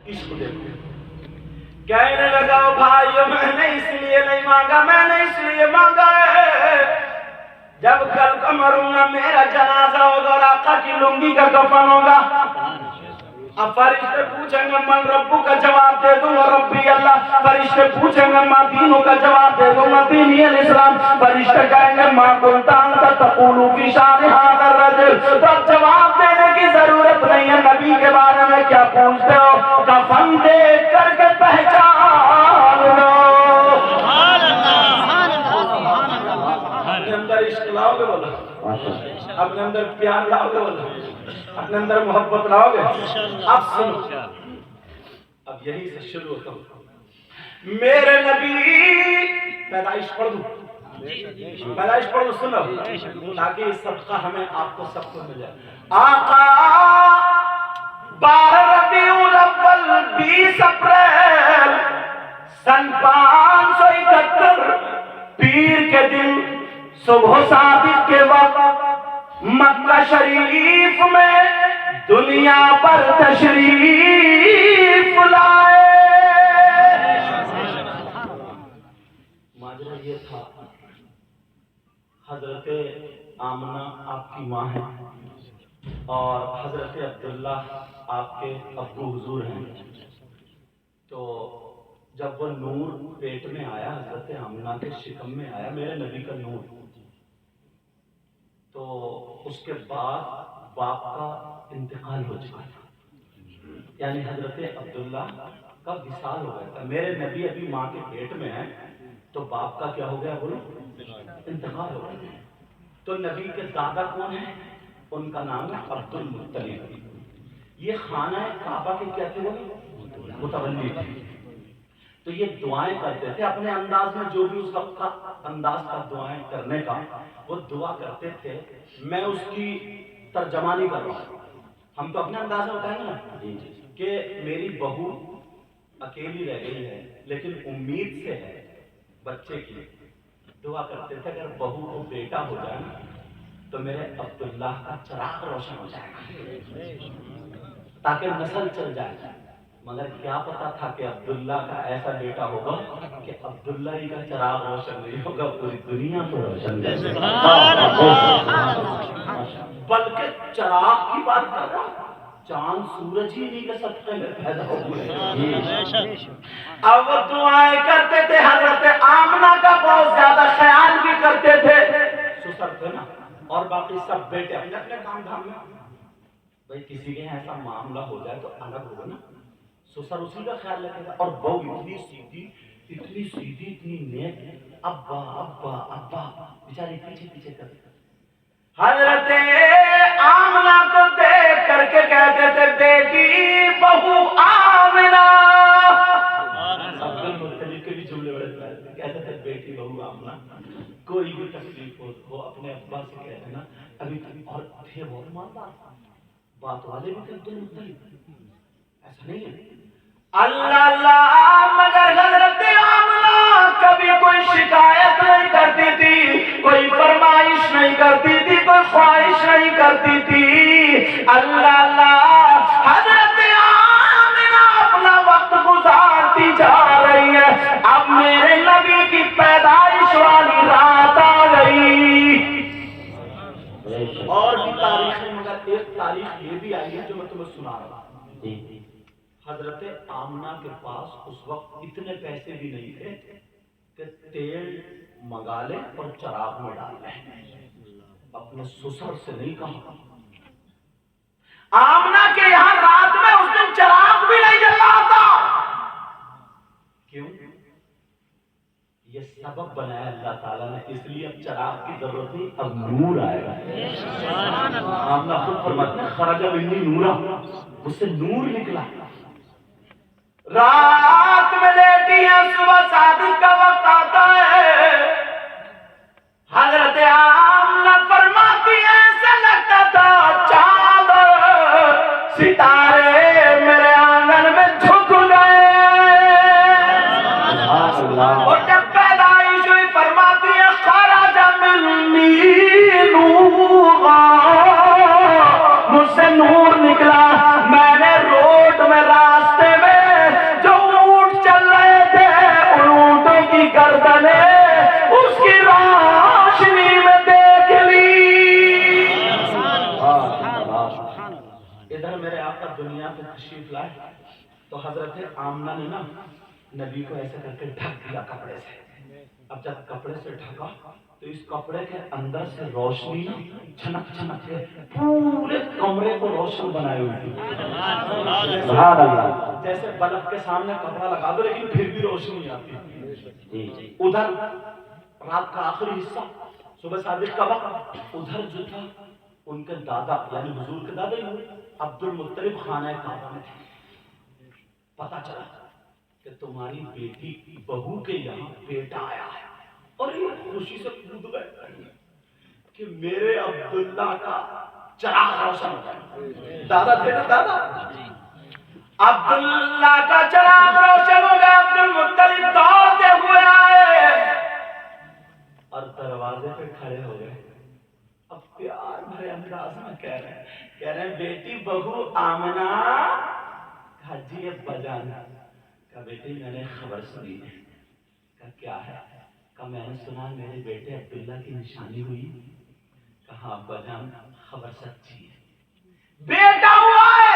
عشق دیکھو. کہنے لگا بھائیو میں نے اس لیے نہیں مانگا، میں نے اس لیے مانگا ہے جب کل کو مروں گا میرا جنازہ ہوگا اور آقا کی لنگی کا کفن ہوگا. اب فرشتے پوچھیں گے من ربو کا جواب دے دوں گا ربی اللہ. فرشتے پوچھیں گے ما دینوں کا جواب دے دوں گا دینی الاسلام. فرشتے کہیں گے ما کنت انت تقول فی شان ھذا الرجل. تو اب جواب دینے کی ضرورت نہیں ہے، نبی کے بارے میں کیا پوچھتے ہو؟ کفن دیکھ کر کے پہچان لو. اپنے اندر عشق لاؤ گے بولا، اپنے اندر پیار لاؤ گے بولا، اپنے اندر محبت لاؤ گے. اب سنو، اب یہی سے شروع ہوتا ہوں. میرے نبی پیدائش پڑھ دوں، پیدائش پڑھ دوں، سنو تاکہ صدقہ ہمیں آپ کو سب کو مل جائے. آقا 12 ربیع الاول 20 اپریل سن 571 پیر کے دن صبح صادق کے وقت مکہ شریف میں دنیا پر تشریف لائے. ماجرا یہ تھا، حضرت آمنہ آپ کی ماں ہے اور حضرت عبداللہ آپ کے ابو حضور ہیں. تو جب وہ نور پیٹ میں آیا، حضرت آمنہ کے شکم میں آیا میرے نبی کا نور، تو اس کے بعد باپ کا انتقال ہو چکا تھا، یعنی حضرت عبداللہ کا وصال ہو گیا تھا. میرے نبی ابھی ماں کے پیٹ میں ہیں تو باپ کا کیا ہو گیا بولو؟ انتقال ہو گیا. تو نبی کے دادا کون ہیں؟ ان کا نام ہے عبد المطلب. یہ خانہ کعبہ کے کیا تھے وہ؟ متولی تھے. تو یہ دعائیں کرتے تھے اپنے انداز میں، جو بھی اس وقت کا انداز تھا دعائیں کرنے کا، وہ دعا کرتے تھے. میں اس کی ترجمہ نہیں کر رہا ہوں، ہم تو اپنے انداز میں بتائیں گے نا کہ میری بہو اکیلی رہ گئی ہے لیکن امید سے ہے بچے کی. دعا کرتے تھے اگر بہو کو بیٹا ہو جائے تو میرے عبداللہ کا چراغ روشن ہو جائے گا تاکہ نسل چل جائے. مگر کیا پتا تھا کہ عبداللہ کا ایسا بیٹا ہوگا کہ عبداللہ ہی کا چراغ روشن نہیں ہوگا، پوری دنیا تو روشن جائے. بلکہ چراغ کی بات کر رہا، چاند سورج ہی نہیں کے صدقے میں پیدا ہوئے. اب وہ دعائیں کرتے تھے، حضرت آمنہ کا بہت زیادہ خیال بھی کرتے تھے. سسر تھے نا، اور باقی سب بیٹے اپنے اپنے کام دھام میں. بھائی کسی کے ایسا معاملہ ہو جائے تو الگ ہوگا نا، سسر اسی کا خیال رکھے گا. اور بہو اتنی سیدھی اتنی نیک، ابا ابا ابا بیچاری پیچھے پیچھے کرتے. حضرت آمنہ کو دیکھ کر کے کہتے تھے بیٹی بہو آمنہ. عبد المطلب کے بھی جملے بڑے پیارے تھے، کہتے تھے بیٹی بہو آمنہ. کوئی بھی تکلیف ہو اپنے ابا سے کہتے نا. ابھی اور تھے بہت مالدار، بات والے بھی تھے عبد المطلب، ایسا نہیں ہے. اللہ اللہ، مگر حضرت آمنہ کبھی کوئی شکایت نہیں کرتی تھی، کوئی فرمائش نہیں کرتی تھی، کوئی خواہش نہیں کرتی تھی. اللہ اللہ، حضرت آمنہ اپنا وقت گزارتی جا رہی ہے. اب میرے نبی کی پیدائش والی رات آ گئی. اور بھی تاریخ ہے مگر ایک تاریخ یہ بھی آئی ہے جو میں تمہیں سنا رہا ہوں. حضرت آمنہ کے پاس اس وقت اتنے پیسے بھی نہیں تھے کہ تیل منگا لیں اور چراغ میں ڈال لیں. اپنے سسر سے نہیں کہا. آمنہ کے یہاں رات میں اس دن چراغ بھی نہیں جل رہا تھا. کیوں؟ یہ سبب بنایا اللہ تعالیٰ نے، اس لیے اب چراغ کی ضرورت نہیں، اب نور آئے گا. آمنہ خود فرماتے ہیں خرج منی نورا، اس سے نور نکلا. رات میں لیٹی ہیں، صبح صادق کا وقت آتا ہے. حضرت آمنہ فرماتی ہیں ایسا لگتا تھا چاند ستارے میرے آنگن میں جھک گئے. اور جب پیدائش ہوئی فرماتی ہے خرج منی نورا، مجھ سے نور نکلا. میں نے روڈ میں راستے میں تو حضرت آمنہ نے نا نبی کو ایسے کر کے ڈھک دیا کپڑے سے. اب جب کپڑے سے ڈھکا تو اس کپڑے کے اندر سے روشنی چھنک چھنک کے پورے کمرے کو روشن بنائے ہوئی تھی. سبحان اللہ. جیسے بلب کے سامنے کپڑا لگا دو لیکن پھر بھی روشنی نہیں آتی. ادھر رات کا آخری حصہ صبح صادق کا وقت, ادھر جو تھا ان کے دادا یعنی حضور کے دادا ہی عبد المطلب خانہ کعبہ میں تھے. پتا چلا کہ تمہاری بیٹی بہو کے یہاں بیٹا آیا ہے, اور یہ خوشی سے کود گئے کہ میرے عبداللہ کا چراغ روشن ہو گیا. دادا تھے نا دادا, عبداللہ کا چراغ روشن ہو گیا. عبد المطلب دوڑتے ہوئے آئے اور دروازے پہ کھڑے ہو گئے. اب پیار بھرے انداز میں کہہ رہے ہیں بیٹی بہو آمنہ. کہا جی ابا جان. کہا بیٹی میں نے خبر سنی ہے. کہا کیا ہے؟ کہا میں نے سنا میرے بیٹے عبداللہ کی نشانی ہوئی. کہا ابا جان خبر سچی ہے, بیٹا ہوا ہے.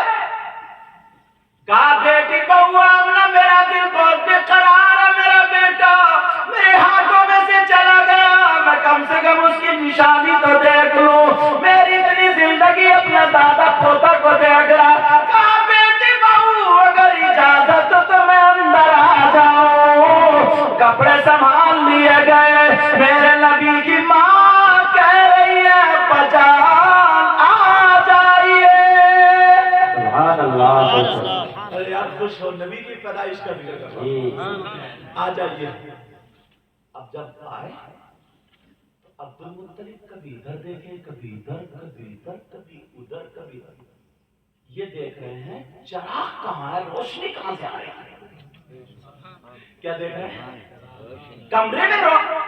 کہا بیٹی بہو آمنہ میرا دل بہت بے قرار ہے, میرا بیٹا میرے ہاتھوں میں سے چلا گیا, میں کم سے کم اس کی نشانی تو دیکھ لوں. میری اتنی زندگی اپنا دادا پوتا کو دیکھ رہا. کہا بیٹی بہو اگر اجازت تو میں اندر آ جاؤں. کپڑے سنبھال لیے گئے. میرے نبی کی ماں کہہ رہی ہے بجان آ جائیے. سبحان اللہ. ارے یار خوش ہو, نبی کی پیدائش کا ذکر کر رہا ہوں. آ جائیے. اب جب آئے تو عبد المطلب کبھی ادھر دیکھے, کبھی ادھر, کبھی ادھر, کبھی ادھر, کبھی ادھر. یہ دیکھ رہے ہیں چراغ کہاں ہے, روشنی کہاں سے آ رہی ہے. کیا دیکھ رہے ہیں؟ کمرے میں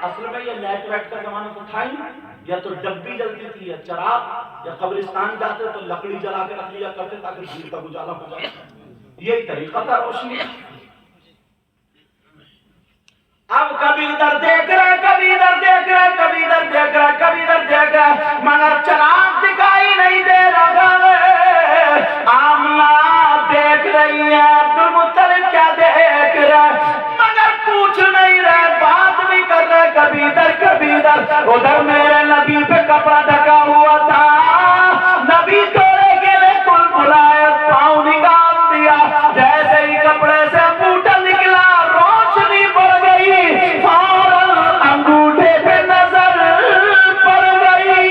اصل میں یہ لائٹ وائٹ کا زمانہ تو تھا ہی, یا تو ڈبی جلتی تھی یا چراغ, یا قبرستان جاتے تو لکڑی جلا کے رکھ لیا کرتے تاکہ دور تک اجالا ہو جائے. یہی طریقہ تھا روشنی. اب کبھی ادھر دیکھ رہا, کبھی ادھر دیکھ رہا, کبھی ادھر دیکھ رہا, کبھی ادھر دیکھ رہا, مگر چراغ دکھائی نہیں دے رہا. آمنہ دیکھ رہی ہے, عبد المطلب کیا دیکھ رہا, مگر پوچھ نہیں رہے, بات بھی کر رہے, کبھی ادھر کبھی ادھر. ادھر میرے نبی پہ کپڑا ڈھکا ہوا تھا. نبی تھوڑے کے لیے کل بلائے, پاؤں نکال دیا. جیسے ہی کپڑے سے انگوٹھا نکلا, روشنی بڑھ گئی, فوراً انگوٹھے پہ نظر پڑ گئی.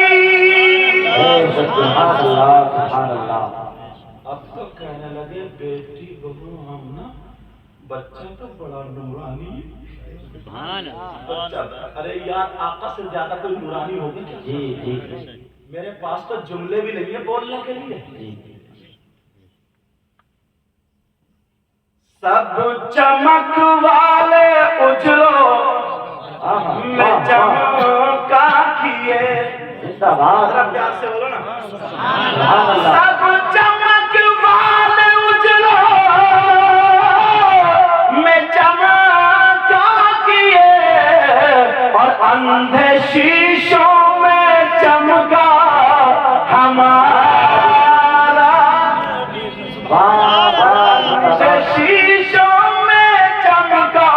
سبحان اللہ, سبحان اللہ. اب تو کہنے لگے بیٹی بہو آمنہ بچہ تو بڑا نورانی. ارے یار آقا سے زیادہ کوئی نورانی ہوگی کیا؟ جی جی. میرے پاس تو جملے بھی نہیں ہیں بولنے کے لیے. سب چمک والے اجلو میں چمکا کیے. پیار سے بولو نا. سب چمک والے اجلو میں چمکا کیے, اور اندھے شیشوں میں چمکا ہمارا. شیشوں میں چمکا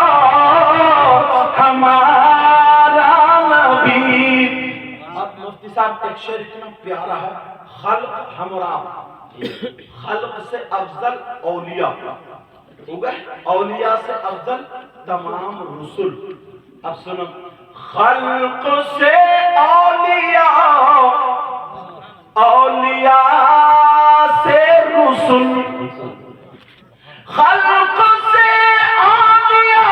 ہمارا نبی. اب مفتی صاحب ایک شعر اتنا پیارا ہے, خلق ہمراہ, خلق سے افضل اولیاء ہو گئے, اولیاء سے افضل تمام رسل. اب سنو, خلق سے اولیاء, اولیاء سے رسل, خلق سے اولیاء,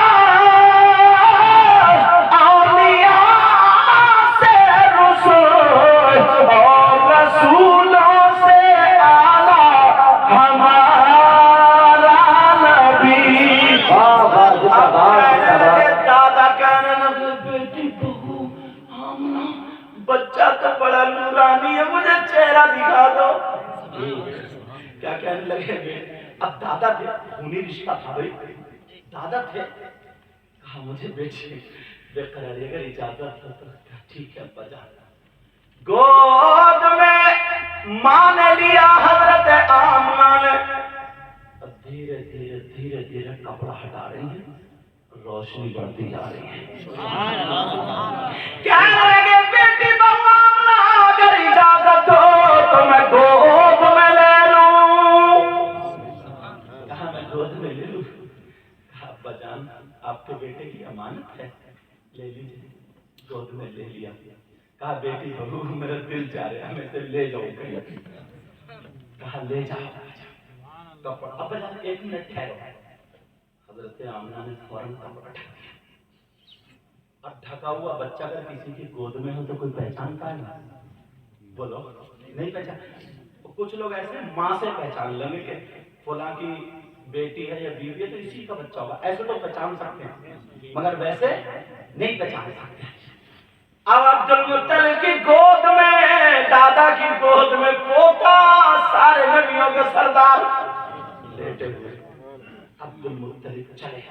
اولیاء سے رسل, اور رسولوں سے اعلیٰ ہمارا نبی. دادا کہنے لگے بیٹی بہو آمنہ بچہ تو بڑا نورانی ہے, مجھے چہرہ دکھا دو. کیا کہنے لگے, اب دادا تھے, خونی رشتہ تھا بھائی, دادا تھے. کہا مجھے بیٹی بے قراری اگر اجازت ہو تو. ٹھیک ہے ابا جان. گود میں ماں نے لیا حضرت آمنہ نے. اب دھیرے دھیرے دھیرے دھیرے کپڑا ہٹا رہی ہیں، روشنی بڑھتی جا رہی ہے۔ کہنے لگے بیٹی بہو آمنہ اگر اجازت ہو تو میں گود میں لے لوں۔ کہا میں گود میں لے لوں؟ کہا ابا جان آپ کے بیٹے کی امانت ہے، لے لیجیے۔ گود میں لے لیا۔ کہا بیٹی بہو میرا دل چاہ رہا ہے میں سے لے جاؤں کہیں۔ کہا لے جاؤ۔ ابا جان ایک منٹ ٹھہرو۔ حضرت آمنہ نے فوراً کپڑا ڈھک دیا۔ اب ڈھکا ہوا بچہ اگر کسی کی گود میں ہو تو کوئی پہچانتا ہے نا؟ بولو نہیں پہچان۔ کچھ لوگ ایسے ماں سے پہچان لیں گے کہ فلاں کی بیٹی ہے یا بیوی ہے تو اسی کا بچہ ہوگا، ایسے تو پہچان سکتے ہیں مگر ویسے نہیں پہچان سکتے۔ اب عبد المطلب کی گود میں، دادا کی گود میں پوتا، سارے نبیوں کے سردار لیٹے ہوئے۔ عبد المطلب چلے،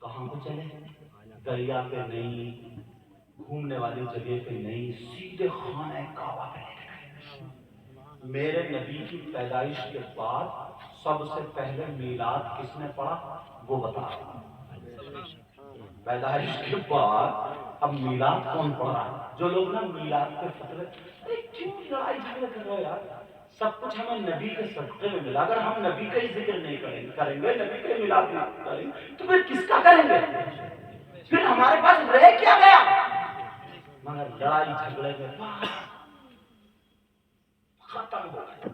کہاں کو چلے؟ دریا پہ نہیں، گھومنے والی جگہ پہ نہیں، سیدھے خانہ کعبہ پہ لے گئے۔ میرے نبی کی پیدائش کے بعد سب سے پہلے میلاد کس نے پڑھا وہ بتا۔ پیدائش کے بعد اب میلاد کون پڑھ رہا ہے؟ جو لوگ نا میلاد کے فتوے، ارے کیوں لڑائی جھگڑے کر رہے ہو یار؟ سب کچھ ہمیں نبی کے صدقے میں ملا۔ اگر ہم نبی کا ہی ذکر نہیں کریں گے، نبی کا ہی میلاد نہیں کریں گے تو پھر کس کا کریں گے؟ پھر ہمارے پاس رہ کیا گیا؟ مگر لڑائی جھگڑے میں ختم ہو گیا۔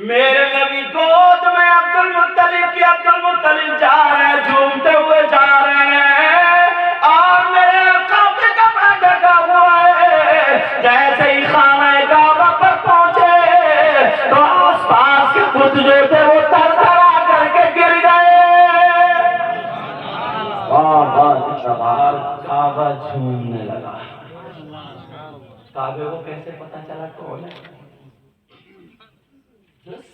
میرے نبی گود میں عبد المطلب کی، عبد المطلب جا رہے ہیں، جھومتے ہوئے جا رہے ہیں اور میرے آقا پہ کپڑا ڈھکا ہوا ہے۔ جیسے ہی خانہ کعبہ پر پہنچے تو آس پاس کے بت جو تھے وہ تر ترا کر کے گر گئے۔ کعبہ جھومنے لگا۔ کعبے کو کیسے پتا چلا کون ہے؟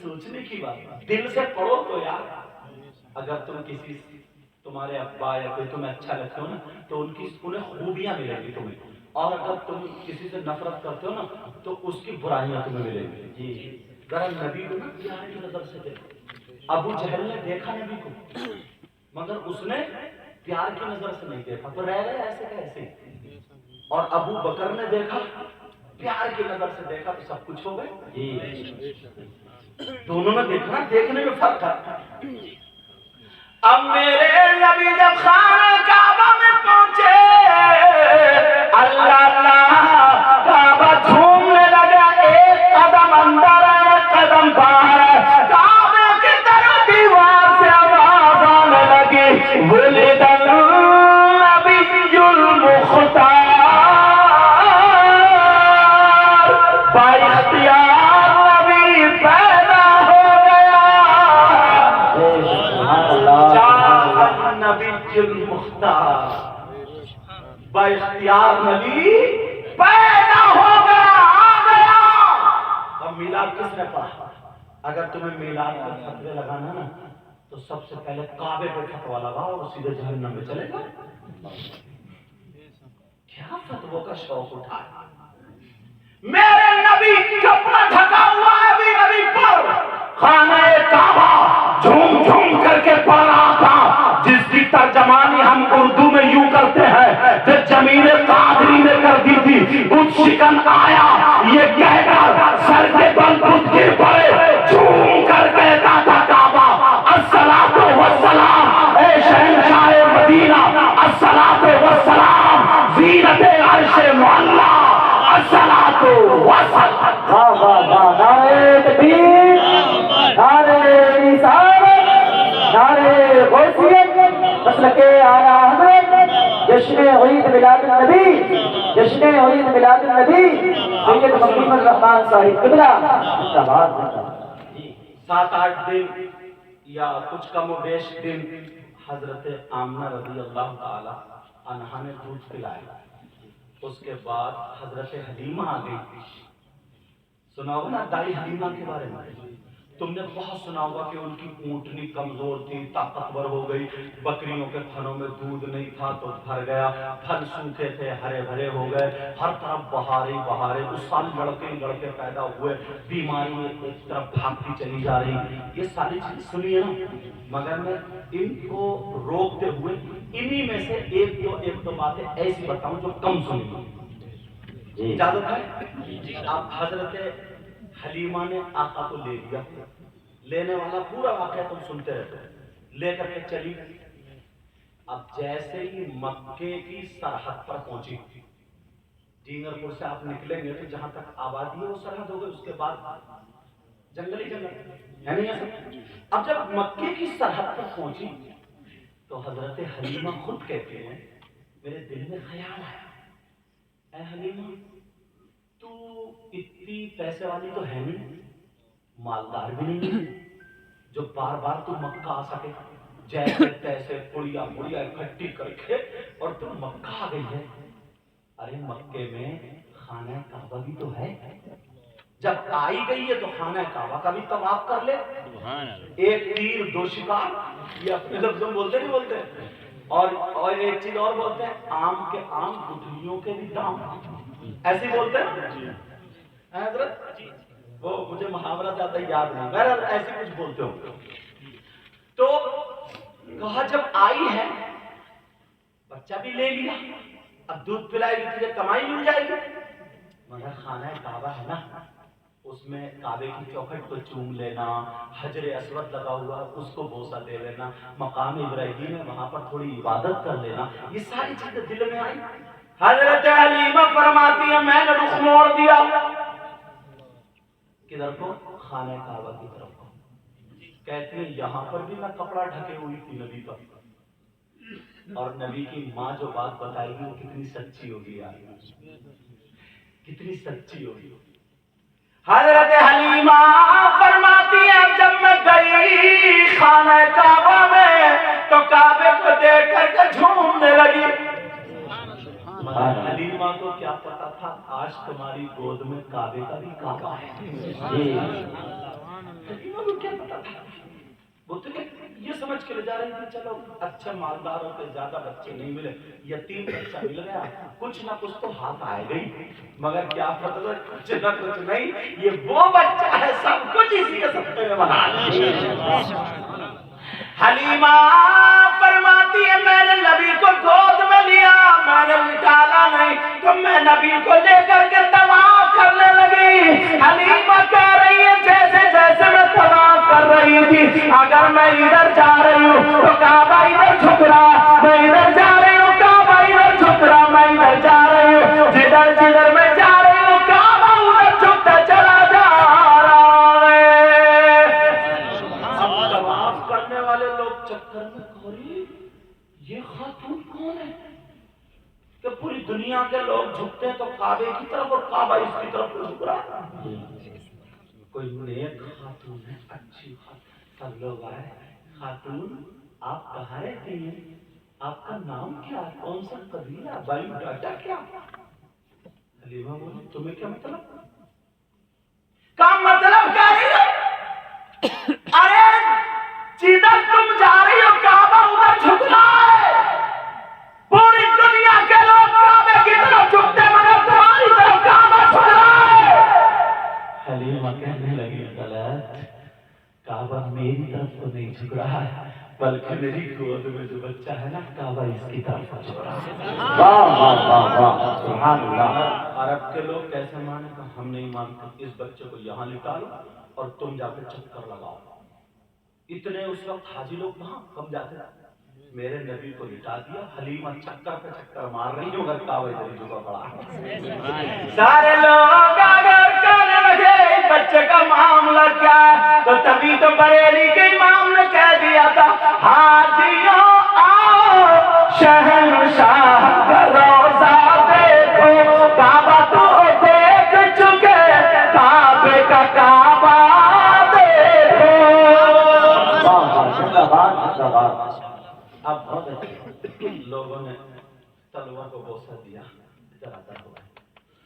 سوچنے کی بات، دل سے پڑھو تو یار۔ اگر تم کسی، تمہارے ابا یا کوئی تمہیں اچھا لگتا ہو نا تو انہیں خوبیاں ملیں گی تمہیں، اور اگر تم کسی سے نفرت کرتے ہو نا تو اس کی برائیاں تمہیں ملیں گی۔ جی ذرا نبی کو نا پیار کی نظر سے دیکھو۔ ابو جہل نے دیکھا نبی کو مگر اس نے پیار کی نظر سے نہیں دیکھا تو رہ گئے ایسے کیسے۔ اور ابو بکر نے دیکھا پیار کی نظر سے دیکھا تو سب کچھ ہو گئے۔ دونوں نے دیکھنا، دیکھنے میں فرق ہے۔ اب میرے نبی جب خانہ کعبہ میں پہنچے، اللہ اللہ کعبہ جھومنے لگا، ایک قدم اندر ہے ایک قدم باہر ہے۔ کعبے کی طرف دیوار سے آواز آنے لگی، ولد النبی المختار، بااختیار نبی پیدا ہو گیا۔ جاء النبی المختار، بااختیار نبی پیدا ہو گیا، آ گیا۔ اب میلاد کس نے پڑھا؟ اگر تمہیں میلاد پر فتوے لگانا نا تو سب سے پہلے کعبے پہ فتوا لگاؤ اور سیدھے جہنم میں چلے گا۔ کیا فتووں کا شوق اٹھا ہے؟ میرے نبی کپڑا ڈھکا ہوا ہے ابھی نبی پر، خانہ کعبہ جھوم جھوم کر کے پڑھ رہا تھا، جس کی ترجمانی ہم اردو میں یوں کرتے ہیں کہ جمیل قادری نے کر دی تھی، بت شکن آیا یہ کہہ کر سر کے بل بت گر پڑے، جھوم کر کہتا تھا کعبہ الصلاۃ والسلام، اے شہنشاہ مدینہ الصلاۃ والسلام، زینت عرش معلی الصلاۃ والسلام۔ نعرہ تکبیر، نعرہ رسالت، نعرہ غوثیت، مسلک اعلیٰ حضرت، جشن عید میلاد النبی، جشن عید میلاد النبی سید مقیم الرحمان صاحب قبلہ زندہ باد۔ 7-8 دن یا کچھ کم و بیش دن حضرت آمنہ رضی اللہ تعالی عنہا نے دودھ پلایا۔ اس کے بعد حضرت حلیمہ آ گئی۔ سنا ہوگا نا دائی حلیمہ کے بارے میں؟ تم نے بہت سنا ہوگا کہ ان کی اونٹنی کمزور تھی، طاقتور ہو گئی، بکریوں کے تھنوں میں دودھ نہیں تھا تو بھر گیا، پھل سوکھے تھے ہرے بھرے ہو گئے، ہر طرف بہاریں بہاریں، اس سال لڑکے پیدا ہوئے، بیماری ایک طرف بھاگتی چلی جا رہی، یہ ساری چیز سنیے نا، مگر میں ان کو روکتے ہوئے انہی میں سے ایک دو باتیں ایسی بتاؤں جو کم سنی۔ اجازت ہے؟ اب حضرت حلیمہ نے آقا کو لے لیا، لینے والا پورا واقعہ تم سنتے رہتے، لے کر کے چلی، اب جیسے ہی مکے کی سرحد پر پہنچی، ڈینگر پور سے آپ نکلیں گے تو جہاں تک آبادی ہے وہ سرحد ہو گئی، اس کے بعد جنگلی جنگل ہے نہیں ایسا۔ اب جب مکے کی سرحد پر پہنچی تو حضرت حلیمہ خود کہتے ہیں میرے دل میں خیال آیا، اے حلیمہ تو اتنی پیسے والی تو ہے نہیں، مالدار بھی نہیں ہے جو بار بار تو مکہ آ سکے، جیسے تیسے پڑیا اکٹھی کر کے اور تم مکہ آ گئی ہے۔ ارے مکے میں خانہ کعبہ بھی تو ہے، جب آئی گئی ہے تو خانہ کعبہ کا بھی طواف کر لے، ایک تیر دو شکار، یہ اپنے لفظوں میں بولتے نہیں بولتے، اور ایک چیز اور بولتے ہیں، آم کے آم گٹھلیوں کے بھی دام، ایسے بولتے ہیں حضرت، وہ مجھے محاورہ زیادہ یاد نہیں، بہرحال ایسے کچھ بولتے ہو۔ تو کہا جب آئی ہے بچہ بھی لے لیا، اب دودھ پلائے گی تجھے کمائی مل جائے گی، مگر خانہ کعبہ ہے نا، اس میں کعبے کی چوکھٹ کو چوم لینا، حجر اسود لگا ہوا اس کو بوسہ دے لینا، مقام ابراہیم ہے وہاں پر تھوڑی عبادت کر لینا، یہ ساری چیزیں دل میں آئی۔ حضرت حلیمہ فرماتی ہے میں نے رخ موڑ دیا، کدھر کو؟ خانہ کعبہ کی طرف کو، کہتے ہیں یہاں پر بھی میں کپڑا ڈھکے ہوئی تھی نبی پر، اور نبی کی ماں جو بات بتائے گی وہ کتنی سچی ہوگی یار، کتنی سچی ہوگی۔ حضرت حلیمہ فرماتی ہے جب میں گئی خانہ کعبہ میں تو کعبے کو دیکھ کر کے جھومنے لگی، حلیمہ کو کیا پتا تھا آج تمہاری گود میں کعبے کا بھی کعبہ ہے، حلیمہ کو کیا پتا تھا، وہ تو یہ سمجھ کے لے جا رہی تھی چلو اچھے مالداروں کے زیادہ بچے نہیں ملے، یتیم بچہ مل گیا، کچھ نہ کچھ تو ہاتھ آئے گئی، مگر کیا پتا کچھ نہ کچھ نہیں، یہ وہ بچہ ہے سب کچھ اسی کے صدقے میں بنا۔ حلیمہ فرماتی ہے میں نے نبی کو گود میں لیا، میں نے نکالا نہیں، تو میں نبی کو لے کر کے طواف کرنے لگی۔ حلیمہ کہہ رہی ہے جیسے جیسے میں طواف کر رہی تھی، اگر میں ادھر جا رہی ہوں تو کعبہ ادھر جھک رہا، میں ادھر جا رہی ہوں کعبہ ادھر جھک رہا، میں ادھر جا رہی ہوں جدھر میں جا رہی ہوں کعبہ ادھر جھکتا چلا جا رہا ہے۔ طواف کرنے والے لوگ چکر میں کھوری یہ خاتون کون ہے کہ پوری دنیا کے لوگ جھکتے ہیں تو کعبے کی طرف اور کعبہ اس کی طرف جھک رہا ہے، کوئی نیک خاتون ہے، اچھی خاتون، سب لوگ آئے، خاتون آپ کہاں رہتی ہیں، آپ کا نام کیا ہے، کون سا قبیلہ، بایو ڈاٹا کیا؟ حلیمہ بولی تمہیں کیا مطلب؟ کا مطلب کیا ہے؟ ارے جدھر تم جا رہی ہو کعبہ ادھر جھکنا ہے، پوری دنیا کے لوگ کعبے کی طرف جھکتے مگر تمہاری طرف کعبہ جھک رہا ہے۔ حلیمہ کہنے لگی غلط، کعبہ میری طرف تو نہیں جھک رہا ہے بلکہ میری گود میں جو بچہ ہے نا کعبہ اس کی طرف جھک رہا ہے۔ واہ واہ واہ واہ سبحان اللہ۔ عرب کے لوگ کیسے مانے کہ ہم نہیں مانتے، اس بچے کو یہاں نکالو اور تم جا کے چکر لگاؤ، اتنے اس وقت حاجی لوگ وہاں کم جاتے تھے، میرے نبی کو لٹا دیا، حلیمہ چکر پہ چکر مار رہی ہوں مگر کعبہ ادھر ہی جھکا پڑا ہے۔ سارے لوگ اگر کہنے لگے اس بچے کا معاملہ کیا ہے تو تبھی تو بریلی کے امام نے کہہ دیا تھا حاجیوں آؤ شہنشاہ کا روزہ دیکھو، کعبہ تو دیکھ چکے کعبے کا کعبہ اب بہت اچھے لوگوں نے تلوار کو بوسہ دیا،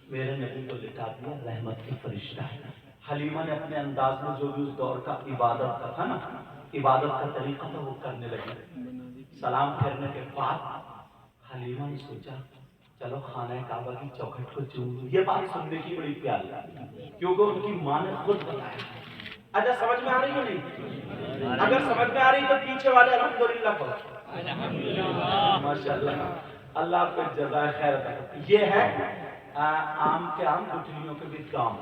میرے نبی کو لٹا دیا، رحمت کی فرشتہ ہے، حلیمہ نے اپنے انداز میں جو بھی اس دور کا عبادت کا تھا نا، عبادت کا طریقہ تھا وہ کرنے لگے۔ سلام پھیرنے کے بعد حلیمہ نے سوچا چلو خانہ کعبہ کی چوکھٹ کو چوم لوں۔ یہ بات سننے کی بڑی پیاری ہے کیونکہ ان کی ماں نے خود بتایا۔ اچھا سمجھ میں آ رہی ہے نہیں؟ اگر سمجھ میں آ رہی تو پیچھے والے الحمدللہ پڑھو۔ ماشاءاللہ، اللہ آپ کو جزائے خیر عطا کرے۔ یہ ہے آم کے آم گٹھلیوں کے بھی کام۔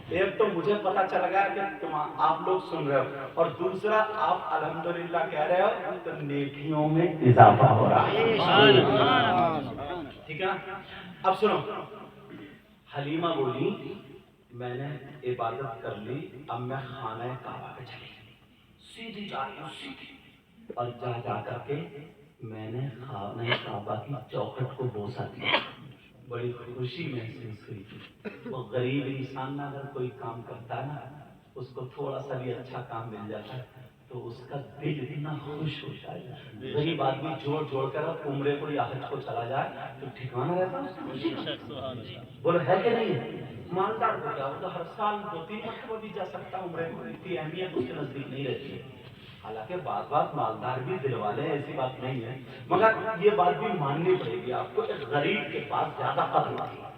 ایک تو مجھے پتا چل گیا کہ آپ لوگ سن رہے ہو، اور دوسرا آپ الحمدللہ کہہ رہے ہو تو نیکیوں میں اضافہ ہو رہا ہے۔ ٹھیک ہے، اب سنو، حلیمہ بولی میں نے عبادت کر لی، اب میں خانہ کعبہ پہ چلی سیدھی جا رہی ہوں، سیدھی، اور جا کر کے میں نے خانہ کعبہ کی چوکھٹ کو بوسا دیا۔ بڑی خوشی محسوس ہوئی۔ وہ غریب انسان نہ اگر کوئی کام کرتا ہے نا، اس کو تھوڑا سا بھی اچھا کام مل جاتا ہے تو اس کا دل اتنا خوش ہوتا ہے۔ غریب آدمی جوڑ کر عمرے کو یا حج کو چلا جائے تو ٹھکانا رہتا ہے اس کی خوشی کا۔ بولو ہے کہ نہیں ہے؟ مالدار ہو گیا وہ تو ہر سال 2-3 مرتبہ بھی جا سکتا عمرے کو، اتنی اہمیت اس کے نزدیک نہیں رہتی ہے۔ حالانکہ بعض مالدار بھی دل والے ہیں، ایسی بات نہیں ہے، مگر یہ بات بھی ماننی پڑے گی آپ کو کہ غریب کے پاس زیادہ قدر ہوتی ہے۔